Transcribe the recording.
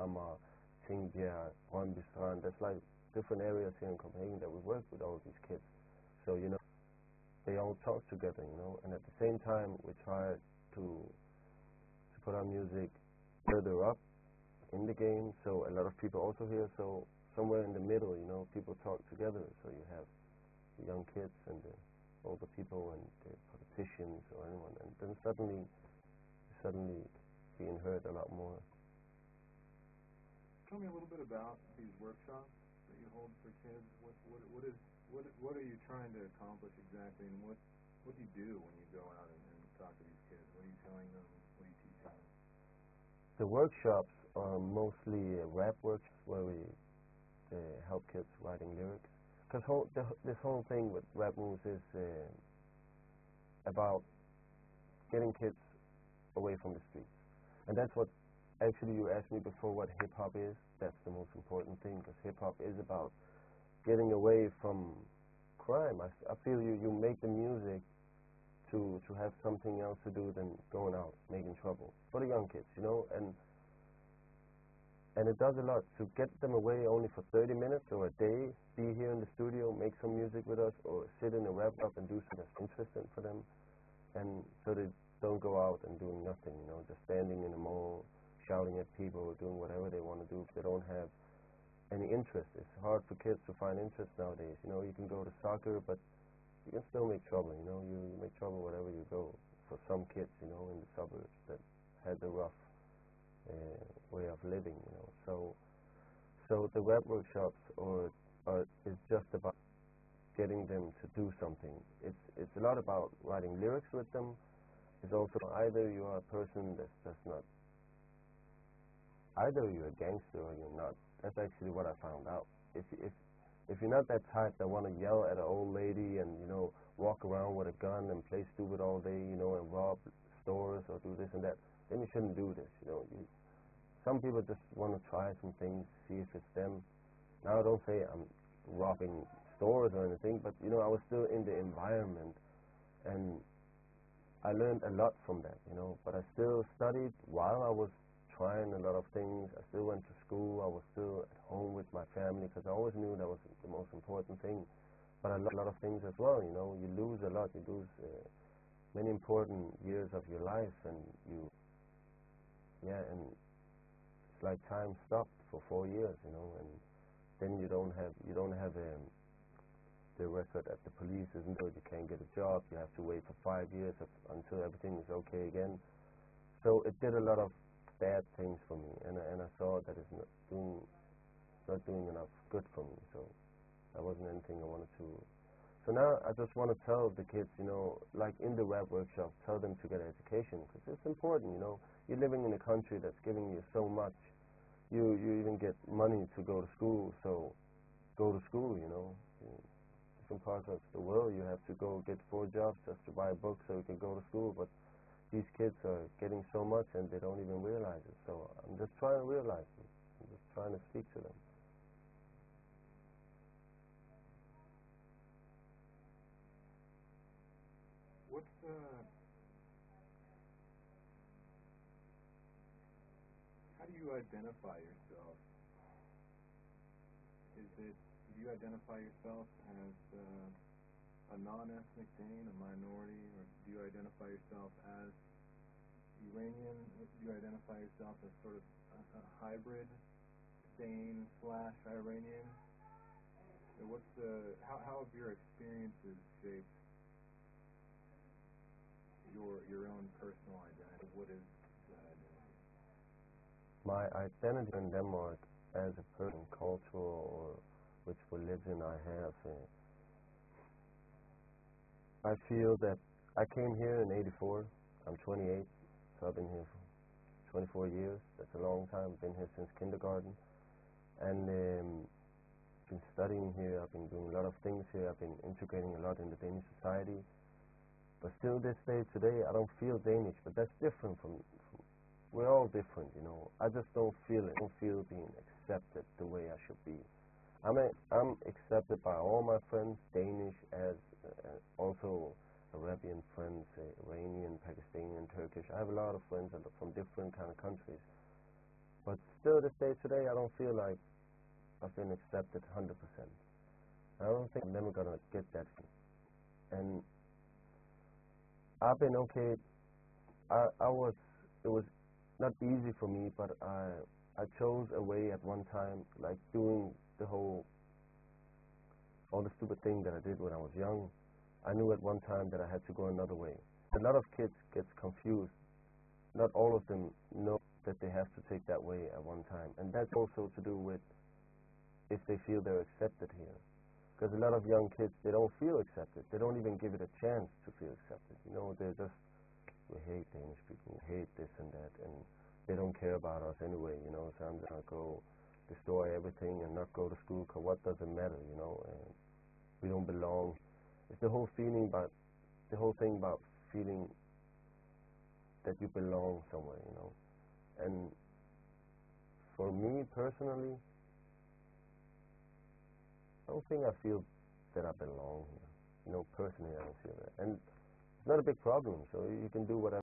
Hamar, Tingbjerg, Brøndby Strand. There's like different areas here in Copenhagen that we work with all these kids. So, they all talk together, and at the same time we try to put our music further up in the game, so a lot of people also hear, so somewhere in the middle, people talk together, so you have the young kids and the older people and the politicians or anyone, and then suddenly being heard a lot more. Tell me a little bit about these workshops that you hold for kids. What are you trying to accomplish exactly, and what do you do when you go out and talk to these kids? What are you telling them? What are you teaching them? The workshops are mostly rap workshops where we help kids writing lyrics. Because this whole thing with Rap Moves is about getting kids away from the streets. And that's what, actually you asked me before what hip-hop is. That's the most important thing, because hip-hop is about getting away from crime. I feel you make the music to have something else to do than going out, making trouble. For the young kids, And it does a lot to get them away only for 30 minutes or a day, be here in the studio, make some music with us, or sit in a wrap up and do something that's interesting for them. And so they don't go out and doing nothing, just standing in the mall, shouting at people, doing whatever they want to do. If they don't have any interest. It's hard for kids to find interest nowadays. You can go to soccer, but you can still make trouble, You make trouble wherever you go. For some kids, in the suburbs that had the rough way of living, So the rap workshops is just about getting them to do something. It's a lot about writing lyrics with them. It's also either you are a person that's just not, either you're a gangster or you're not. That's actually what I found out. If you're not that type that want to yell at an old lady and walk around with a gun and play stupid all day, and rob stores or do this and that, then you shouldn't do this. Some people just want to try some things, see if it's them. Now, don't say I'm robbing stores or anything, but I was still in the environment, and I learned a lot from that. But I still studied while I was trying a lot of things. I still went to school. I was still at home with my family, because I always knew that was the most important thing. But I learned a lot of things as well. You lose a lot. You lose many important years of your life, and and it's like time stopped for 4 years, and then you don't have the record at the police isn't good. You can't get a job. You have to wait for 5 years until everything is okay again. So it did a lot of bad things for me, and I saw that it's not doing enough good for me. So that wasn't anything I wanted to. So now I just want to tell the kids, like in the rap workshop, tell them to get an education, because it's important. You're living in a country that's giving you so much. You even get money to go to school, so go to school. In different parts of the world, you have to go get 4 jobs just to buy a book so you can go to school. But these kids are getting so much and they don't even realize it. So I'm just trying to realize it. I'm just trying to speak to them. How do you identify yourself? Do you identify yourself as a non-ethnic Dane, a minority, or do you identify yourself as Iranian? Do you identify yourself as sort of a hybrid Dane/Iranian? How have your experiences shaped your own personal identity? What is that identity? My identity in Denmark as a person, cultural or which religion I have, I feel that I came here in '84. I'm 28, so I've been here for 24 years. That's a long time. I've been here since kindergarten, and been studying here. I've been doing a lot of things here. I've been integrating a lot in the Danish society. But still, this day today, I don't feel Danish. But that's different from we're all different, I just don't feel it. I don't feel being accepted the way I should be. I'm accepted by all my friends, Danish, as also Arabian friends, Iranian, Pakistani, Turkish. I have a lot of friends from different kind of countries. But still, this day today, I don't feel like I've been accepted 100%. I don't think I'm never gonna get that. And I've been okay. It was not easy for me, but I chose a way at one time, like doing all the stupid things that I did when I was young. I knew at one time that I had to go another way. A lot of kids get confused. Not all of them know that they have to take that way at one time. And that's also to do with if they feel they're accepted here. Because a lot of young kids, they don't feel accepted. They don't even give it a chance to feel accepted. You know, they're just, we hate Danish people, we hate this and that, and they don't care about us anyway, you know, so I'm gonna go destroy everything and not go to school, because what does it matter, you know, and we don't belong. It's the whole thing about feeling that you belong somewhere, you know. And for me personally, I don't think I feel that I belong here. You know, personally I don't feel that. And it's not a big problem, so you can do whatever.